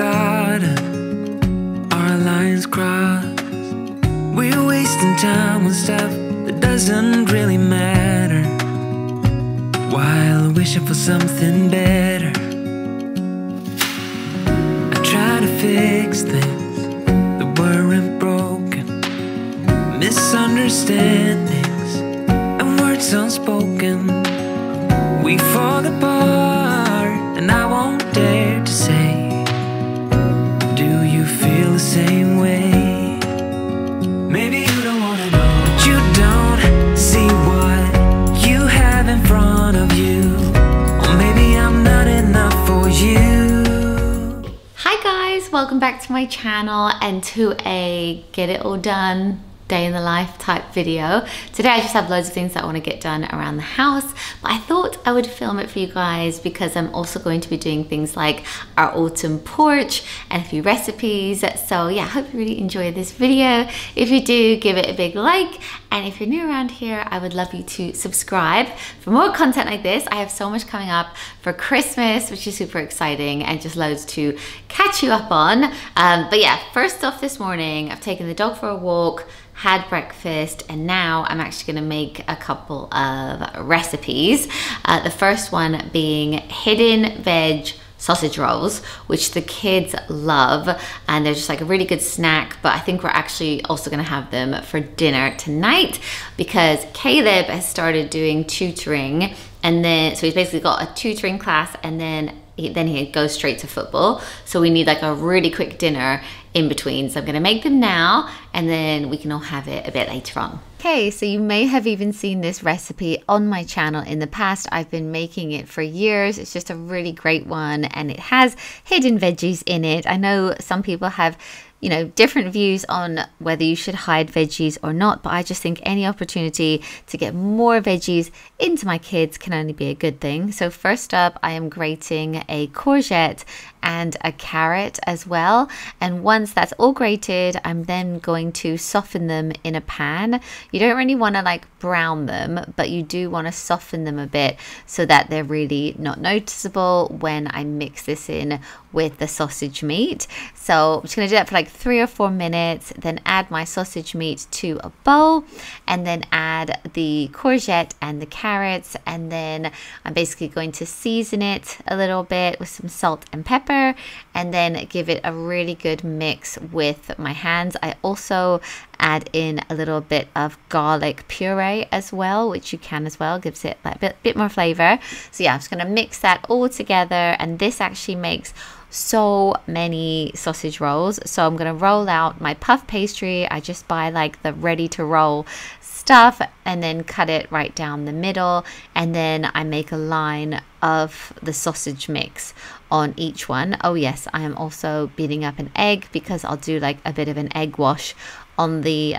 autumn, our lines cross. We're wasting time on stuff that doesn't really matter, while wishing for something better. I try to fix things that weren't broken, misunderstandings and words unspoken. We fall apart and I won't dare to say, do you feel the same way? Maybe you don't wanna know, but you don't see what you have in front of you. Or maybe I'm not enough for you. Hi guys, welcome back to my channel and to a get it all done day in the life type video. Today I just have loads of things that I want to get done around the house, but I thought I would film it for you guys because I'm also going to be doing things like our autumn porch and a few recipes. So yeah, I hope you really enjoy this video. If you do, give it a big like, and if you're new around here, I would love you to subscribe for more content like this. I have so much coming up for Christmas, which is super exciting, and just loads to catch you up on. But yeah, first off this morning, I've taken the dog for a walk, had breakfast, and now I'm actually gonna make a couple of recipes. The first one being hidden veg sausage rolls, which the kids love, and they're just like a really good snack. But I think we're actually also gonna have them for dinner tonight because Caleb has started doing tutoring, and then so he's basically got a tutoring class, and then he goes straight to football. So we need like a really quick dinner in between. So I'm gonna make them now, and then we can all have it a bit later on. Okay, so you may have even seen this recipe on my channel in the past. I've been making it for years. It's just a really great one, and it has hidden veggies in it. I know some people have, you know, different views on whether you should hide veggies or not, but I just think any opportunity to get more veggies into my kids can only be a good thing. So first up, I am grating a courgette and a carrot as well, and once that's all grated, I'm then going to soften them in a pan. You don't really want to like brown them, but you do want to soften them a bit so that they're really not noticeable when I mix this in with the sausage meat. So I'm just going to do that for like 3 or 4 minutes, then add my sausage meat to a bowl, and then add the courgette and the carrots, and then I'm basically going to season it a little bit with some salt and pepper, and then give it a really good mix with my hands. I also add in a little bit of garlic puree as well, which you can as well, gives it like a bit more flavor. So yeah, I'm just going to mix that all together, and this actually makes so many sausage rolls. So I'm going to roll out my puff pastry. I just buy like the ready to roll stuff and then cut it right down the middle, and then I make a line of the sausage mix on each one. Oh yes, I am also beating up an egg because I'll do like a bit of an egg wash on the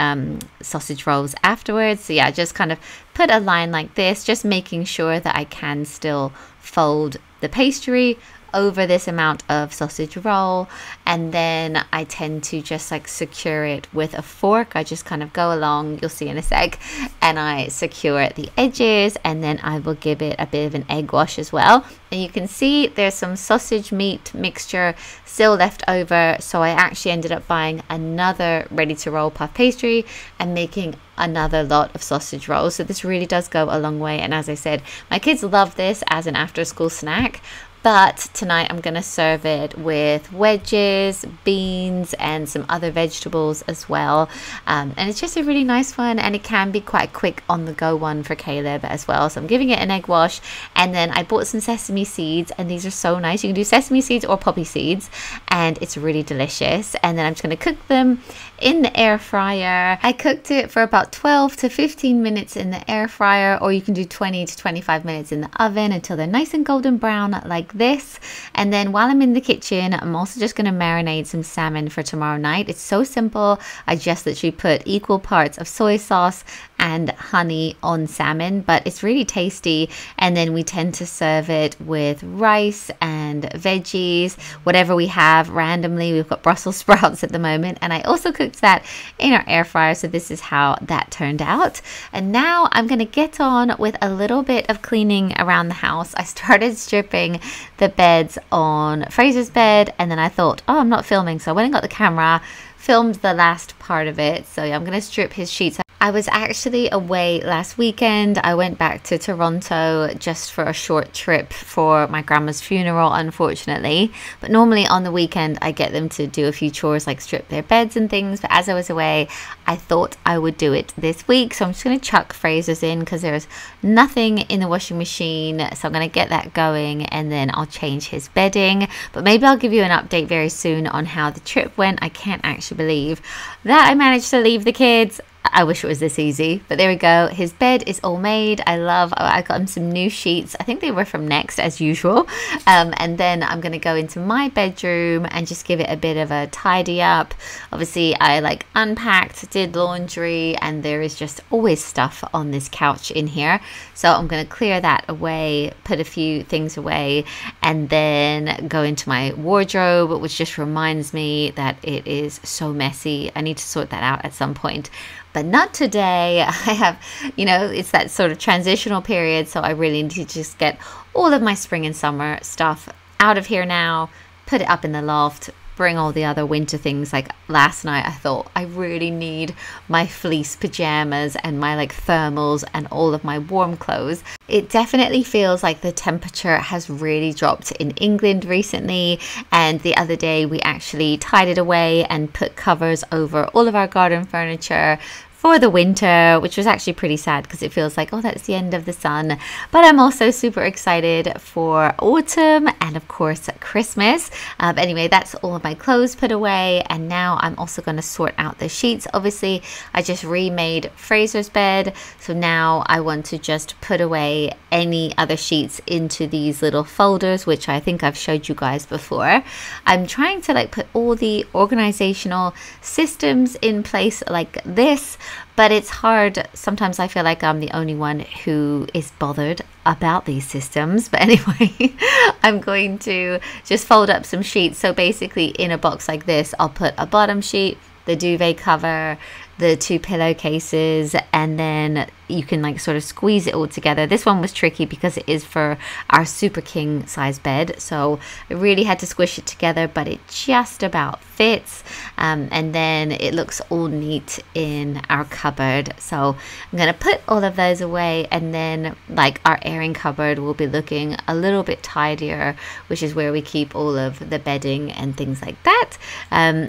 sausage rolls afterwards. So yeah, just kind of put a line like this, just making sure that I can still fold the pastry over this amount of sausage roll, and then I tend to just like secure it with a fork. I just kind of go along, you'll see in a sec, and I secure the edges, and then I will give it a bit of an egg wash as well. And you can see there's some sausage meat mixture still left over, so I actually ended up buying another ready to roll puff pastry and making another lot of sausage rolls. So this really does go a long way, and as I said, my kids love this as an after school snack. But tonight I'm going to serve it with wedges, beans, and some other vegetables as well. And it's just a really nice one, and it can be quite quick on the go one for Caleb as well. So I'm giving it an egg wash, and then I bought some sesame seeds, and these are so nice. You can do sesame seeds or poppy seeds, and it's really delicious. And then I'm just going to cook them in the air fryer. I cooked it for about 12 to 15 minutes in the air fryer, or you can do 20 to 25 minutes in the oven until they're nice and golden brown like this. And then while I'm in the kitchen, I'm also just going to marinate some salmon for tomorrow night. It's so simple. I just literally put equal parts of soy sauce and honey on salmon, but it's really tasty. And then we tend to serve it with rice and veggies, whatever we have randomly. We've got Brussels sprouts at the moment, and I also cooked that in our air fryer, so this is how that turned out. And now I'm gonna get on with a little bit of cleaning around the house. I started stripping the beds on Fraser's bed, and then I thought, oh, I'm not filming, so I went and got the camera, filmed the last part of it. So yeah, I'm gonna strip his sheets. I was actually away last weekend. I went back to Toronto just for a short trip for my grandma's funeral, unfortunately. But normally on the weekend, I get them to do a few chores like strip their beds and things. But as I was away, I thought I would do it this week. So I'm just going to chuck Fraser's in because there's nothing in the washing machine. So I'm going to get that going and then I'll change his bedding. But maybe I'll give you an update very soon on how the trip went. I can't actually believe that I managed to leave the kids. I wish it was this easy, but there we go. His bed is all made. I got him some new sheets. I think they were from Next as usual. And then I'm going to go into my bedroom and just give it a bit of a tidy up. Obviously, I like unpacked, did laundry, and there is just always stuff on this couch in here. So I'm going to clear that away, put a few things away, and then go into my wardrobe, which just reminds me that it is so messy. I need to sort that out at some point. But not today. I have, it's that sort of transitional period, so I really need to just get all of my spring and summer stuff out of here now, put it up in the loft, bring all the other winter things. Like last night, I thought I really need my fleece pajamas and my like thermals and all of my warm clothes. It definitely feels like the temperature has really dropped in England recently, and the other day we actually tidied away and put covers over all of our garden furniture for the winter, which was actually pretty sad because it feels like, oh, that's the end of the sun. But I'm also super excited for autumn and of course Christmas. Anyway, that's all of my clothes put away, and now I'm also going to sort out the sheets. Obviously, I just remade Fraser's bed, so now I want to just put away any other sheets into these little folders, which I think I've showed you guys before. I'm trying to like put all the organizational systems in place like this, but it's hard. Sometimes I feel like I'm the only one who is bothered about these systems. But anyway, I'm going to just fold up some sheets. So basically in a box like this, I'll put a bottom sheet, the duvet cover, the 2 pillowcases, and then you can like sort of squeeze it all together. This one was tricky because it is for our super king size bed, so I really had to squish it together, but it just about fits. And then it looks all neat in our cupboard. So I'm gonna put all of those away, and then like our airing cupboard will be looking a little bit tidier, which is where we keep all of the bedding and things like that.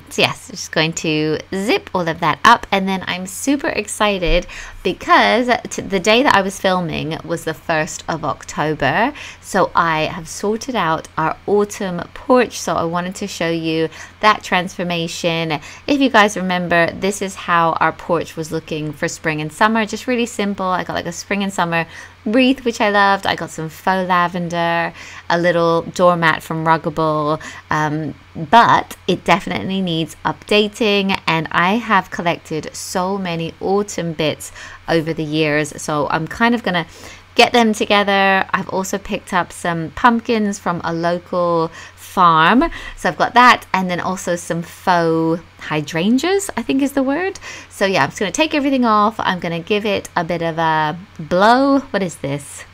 So yes, just going to zip all of that up, and then I'm super excited because the day that I was filming was the 1st of October. So I have sorted out our autumn porch. So I wanted to show you that transformation. If you guys remember, this is how our porch was looking for spring and summer. Just really simple. I got like a spring and summer wreath, which I loved. I got some faux lavender, a little doormat from Ruggable, but it definitely needs updating, and I have collected so many autumn bits over the years, so I'm kind of gonna get them together. I've also picked up some pumpkins from a local farm, so I've got that, and then also some faux hydrangeas, I think is the word. So yeah, I'm just going to take everything off. I'm going to give it a bit of a blow. What is this?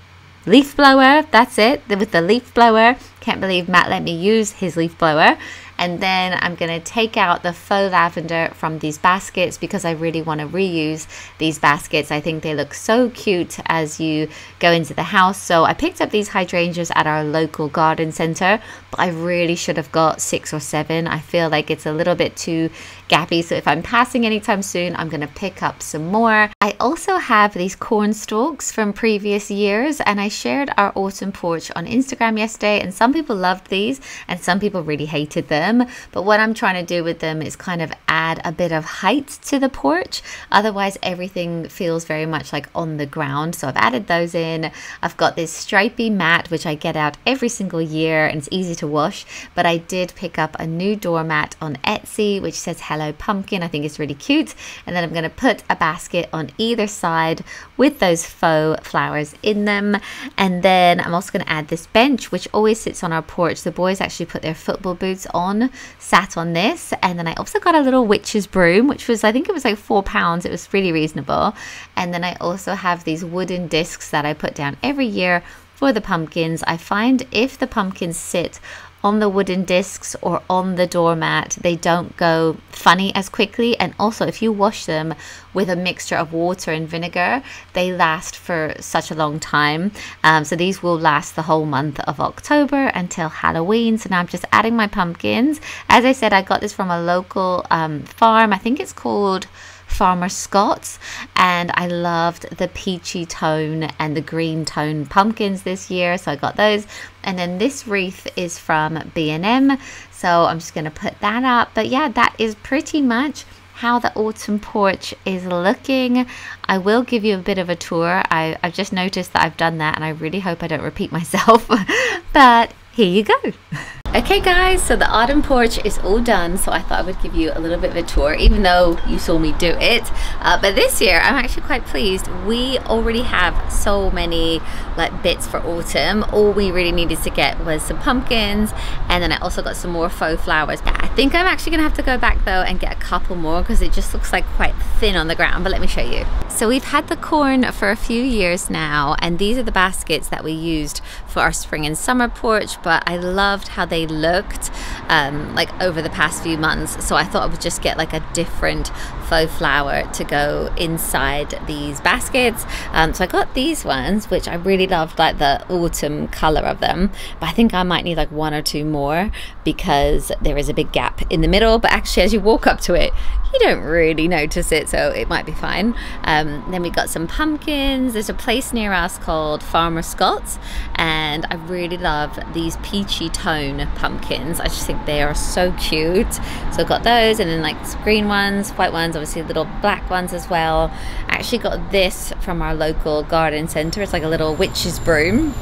Leaf blower. That's it, with the leaf blower. Can't believe Matt let me use his leaf blower. And then I'm going to take out the faux lavender from these baskets because I really want to reuse these baskets. I think they look so cute as you go into the house. So I picked up these hydrangeas at our local garden center, but I really should have got 6 or 7. I feel like it's a little bit too gappy. So if I'm passing anytime soon, I'm going to pick up some more. I also have these corn stalks from previous years, and I shared our autumn porch on Instagram yesterday, and some people loved these and some people really hated them. autumn, but what I'm trying to do with them is kind of add a bit of height to the porch. Otherwise everything feels very much like on the ground. So I've added those in. I've got this stripy mat which I get out every single year and it's easy to wash, but I did pick up a new doormat on Etsy which says Hello Pumpkin. I think it's really cute. And then I'm going to put a basket on either side with those faux flowers in them. And then I'm also going to add this bench which always sits on our porch. The boys actually put their football boots on, sat on this. And then I also got a little witch's broom which was, I think it was like £4. It was really reasonable. And then I also have these wooden discs that I put down every year for the pumpkins. I find if the pumpkins sit on the wooden discs or on the doormat, they don't go funny as quickly. And also if you wash them with a mixture of water and vinegar, they last for such a long time. So these will last the whole month of October until Halloween. So now I'm just adding my pumpkins. As I said, I got this from a local farm. I think it's called Farmer Scott's, and I loved the peachy tone and the green tone pumpkins this year, so I got those. And then this wreath is from B&M, so I'm just going to put that up. But yeah, that is pretty much how the autumn porch is looking. I will give you a bit of a tour. I've just noticed that I've done that and I really hope I don't repeat myself but here you go. Okay guys, so the autumn porch is all done, so I thought I would give you a little bit of a tour, even though you saw me do it. But this year I'm actually quite pleased. We already have so many like bits for autumn. All we really needed to get was some pumpkins, and then I also got some more faux flowers. I think I'm actually gonna have to go back though and get a couple more because it just looks like quite thin on the ground, but let me show you. So we've had the corn for a few years now, and these are the baskets that we used for our spring and summer porch, but I loved how they looked like over the past few months, so I thought I would just get like a different faux flower to go inside these baskets. So I got these ones which I really loved, like the autumn color of them, but I think I might need like one or two more because there is a big gap in the middle, but actually as you walk up to it you don't really notice it, so it might be fine. Then we got some pumpkins. There's a place near us called Farmer Scott's, and I really love these peachy tone pumpkins. I just think they are so cute. So I got those, and then like green ones, white ones, obviously little black ones as well. I actually got this from our local garden centre. It's like a little witch's broom.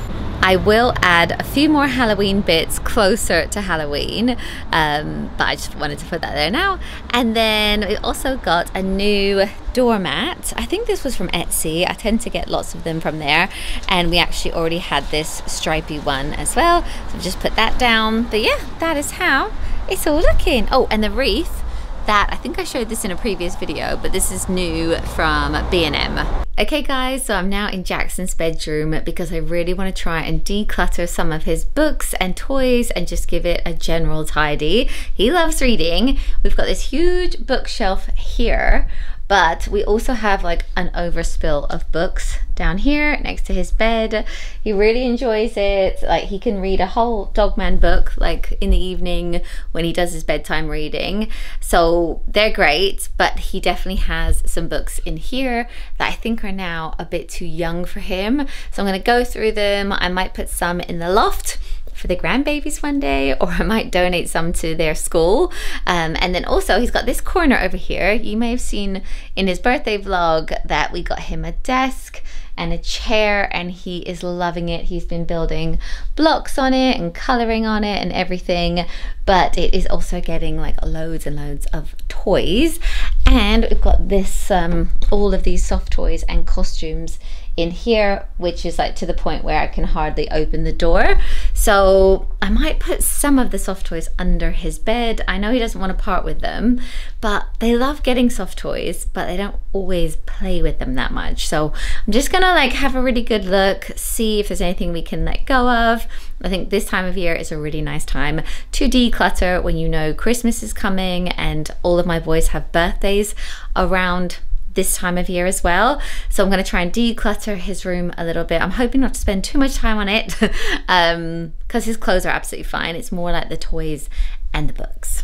I will add a few more Halloween bits closer to Halloween, but I just wanted to put that there now. And then we also got a new doormat. I think this was from Etsy. I tend to get lots of them from there, and we actually already had this stripy one as well, so just put that down. But yeah, that is how it's all looking. Oh, and the wreath, that I think I showed this in a previous video, but this is new from B&M. Okay guys, so I'm now in Jackson's bedroom because I really want to try and declutter some of his books and toys and just give it a general tidy. He loves reading. We've got this huge bookshelf here, but we also have like an overspill of books down here next to his bed. He really enjoys it. Like he can read a whole Dogman book like in the evening when he does his bedtime reading. So they're great, but he definitely has some books in here that I think are now a bit too young for him. So I'm gonna go through them. I might put some in the loft for the grandbabies one day, or I might donate some to their school. And then also he's got this corner over here. You may have seen in his birthday vlog that we got him a desk and a chair, and he is loving it. He's been building blocks on it and coloring on it and everything, but it is also getting like loads and loads of toys. And we've got this all of these soft toys and costumes in here, which is like to the point where I can hardly open the door. So I might put some of the soft toys under his bed. I know he doesn't want to part with them, but they love getting soft toys, but they don't always play with them that much. So I'm just gonna like have a really good look, see if there's anything we can let go of. I think this time of year is a really nice time to declutter when you know Christmas is coming, and all of my boys have birthdays around this time of year as well. So I'm going to try and declutter his room a little bit. I'm hoping not to spend too much time on it because his clothes are absolutely fine. It's more like the toys and the books.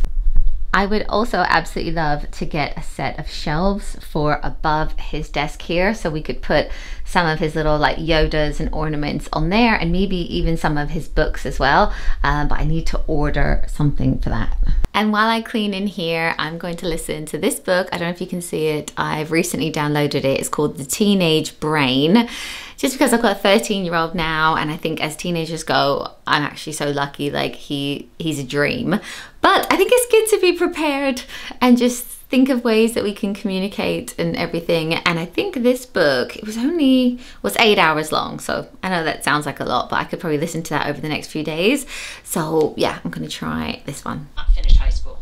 I would also absolutely love to get a set of shelves for above his desk here, so we could put some of his little like Yodas and ornaments on there, and maybe even some of his books as well, but I need to order something for that. And while I clean in here, I'm going to listen to this book. I don't know if you can see it. I've recently downloaded it. It's called The Teenage Brain. Just because I've got a 13-year-old now, and I think as teenagers go, I'm actually so lucky, like he's a dream. But I think it's good to be prepared and just think of ways that we can communicate and everything. And I think this book, it was 8 hours long. So I know that sounds like a lot, but I could probably listen to that over the next few days. So yeah, I'm gonna try this one. Not finished high school.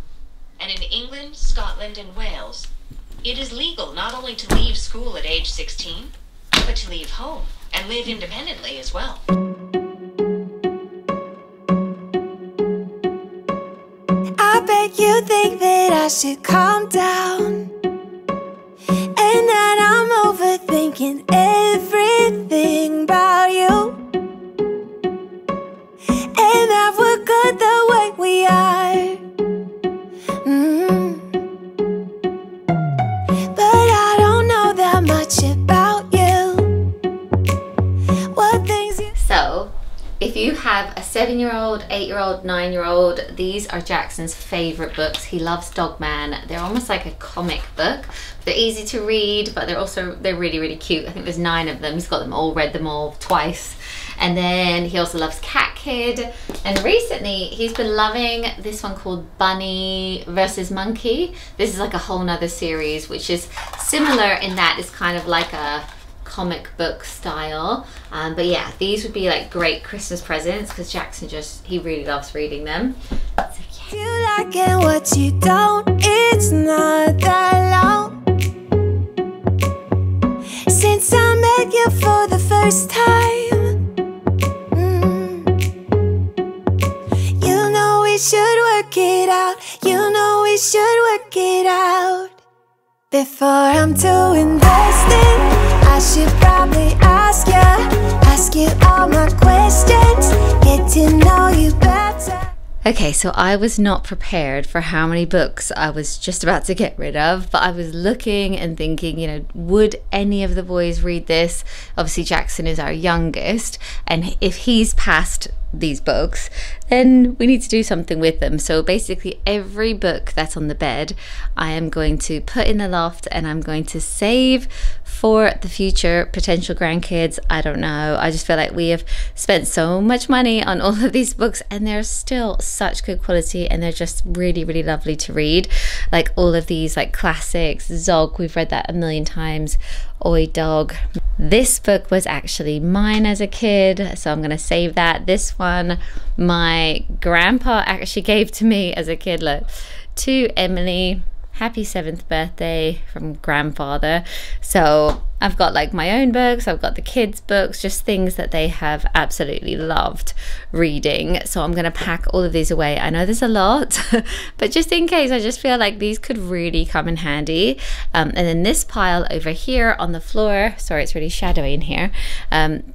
And in England, Scotland, and Wales, it is legal not only to leave school at age 16, but to leave home and live independently as well. I bet you think that I should calm down, and that I'm overthinking everything about you, and that we're good the way we are. But I don't know that much about you. What things you... So, if you have a 7-year-old, 8-year-old, 9-year-old, these are Jackson's favorite books. He loves Dogman. They're almost like a comic book. They're easy to read, but they're really, really cute. I think there's 9 of them. He's got them all, read them all twice. And then he also loves Cat Kid. And recently he's been loving this one called Bunny versus Monkey. This is like a whole nother series, which is similar in that it's kind of like a comic book style, but yeah, these would be like great Christmas presents because Jackson he really loves reading them. So, yeah. You like it, what you don't, it's not that long since I met you for the first time. You know we should work it out, you know we should work it out. Before I'm too invested, I should probably ask you all my questions, get to know you better. Okay, so I was not prepared for how many books I was just about to get rid of, but I was looking and thinking, you know, would any of the boys read this? Obviously Jackson is our youngest, and if he's past these books, then we need to do something with them. So basically every book that's on the bed I am going to put in the loft, and I'm going to save for the future potential grandkids. I don't know, I just feel like we have spent so much money on all of these books, and they're still such good quality, and they're just really, really lovely to read. Like all of these like classics, Zog, we've read that a million times, Oi Dog. This book was actually mine as a kid, so I'm gonna save that. This one my grandpa actually gave to me as a kid. Look, to Emily, happy 7th birthday from grandfather. So I've got like my own books, I've got the kids' books, just things that they have absolutely loved reading. So I'm gonna pack all of these away. I know there's a lot, but just in case, I just feel like these could really come in handy. And then this pile over here on the floor, sorry, it's really shadowy in here.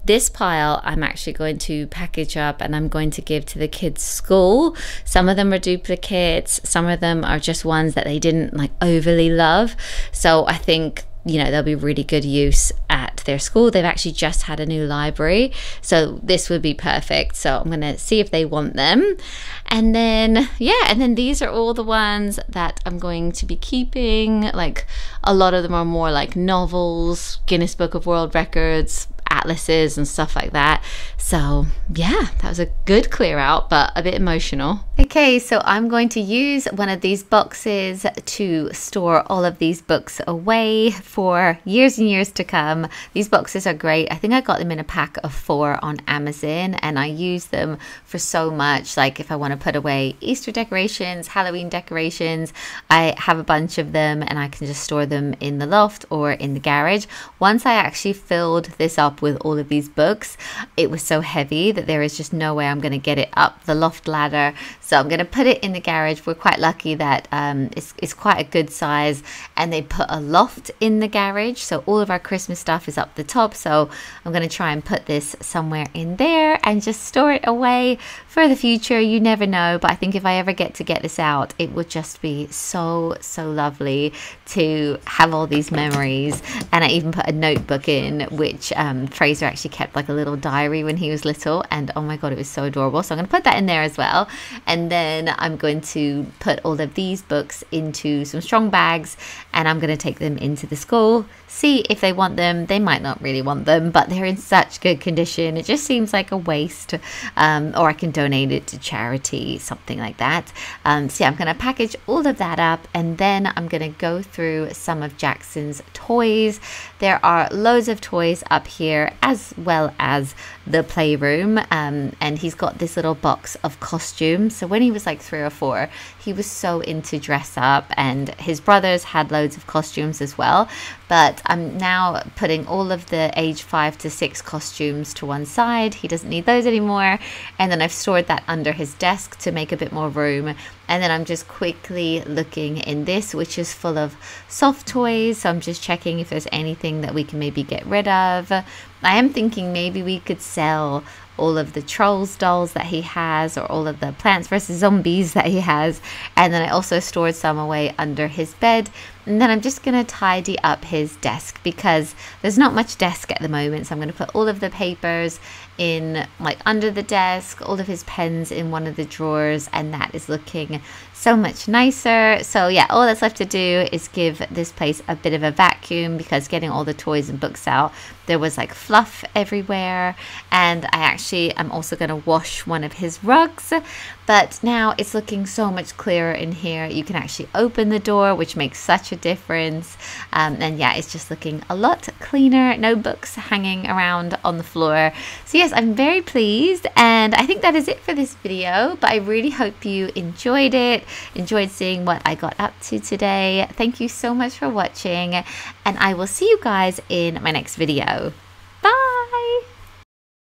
This pile I'm actually going to package up, and I'm going to give to the kids' school. Some of them are duplicates, some of them are just ones that they didn't like overly love. So I think, you know, they'll be really good use at their school. They've actually just had a new library, so this would be perfect. So I'm gonna see if they want them. And then, yeah, and then these are all the ones that I'm going to be keeping. Like a lot of them are more like novels, Guinness Book of World Records, atlases and stuff like that. So yeah, that was a good clear out, but a bit emotional. Okay, so I'm going to use one of these boxes to store all of these books away for years and years to come. These boxes are great. I think I got them in a pack of 4 on Amazon, and I use them for so much. Like if I want to put away Easter decorations, Halloween decorations, I have a bunch of them, and I can just store them in the loft or in the garage. Once I actually filled this up up with all of these books. It was so heavy that there is just no way I'm going to get it up the loft ladder. So I'm going to put it in the garage. We're quite lucky that it's quite a good size, and they put a loft in the garage. So all of our Christmas stuff is up the top. So I'm going to try and put this somewhere in there and just store it away for the future. You never know, but I think if I ever get this out, it would just be so lovely to have all these memories. And I even put a notebook in, which Fraser actually kept like a little diary when he was little, and oh my god, it was so adorable. So I'm going to put that in there as well. And then I'm going to put all of these books into some strong bags, and I'm going to take them into the school, see if they want them. They might not really want them, but they're in such good condition. It just seems like a waste, or I can donate it to charity, something like that. So yeah, I'm going to package all of that up, and then I'm going to go through some of Jackson's toys. There are loads of toys up here, as well as the playroom, and he's got this little box of costumes. So when he was like 3 or 4, he was so into dress up, and his brothers had loads of costumes as well. But I'm now putting all of the age 5 to 6 costumes to one side. He doesn't need those anymore. And then I've stored that under his desk to make a bit more room. And then I'm just quickly looking in this, which is full of soft toys. So I'm just checking if there's anything that we can maybe get rid of. I am thinking maybe we could sell all of the Trolls dolls that he has, or all of the Plants vs Zombies that he has. And then I also stored some away under his bed. And then I'm just going to tidy up his desk, because there's not much desk at the moment. So I'm going to put all of the papers in like under the desk, all of his pens in one of the drawers, and that is looking so much nicer. So yeah, all that's left to do is give this place a bit of a vacuum, because getting all the toys and books out, there was like fluff everywhere. And I'm also going to wash one of his rugs, but now it's looking so much clearer in here. You can actually open the door, which makes such a difference. And yeah, it's just looking a lot cleaner. No books hanging around on the floor. So yes, I'm very pleased, and I think that is it for this video, but I really hope you enjoyed it, enjoyed seeing what I got up to today. Thank you so much for watching, and I will see you guys in my next video.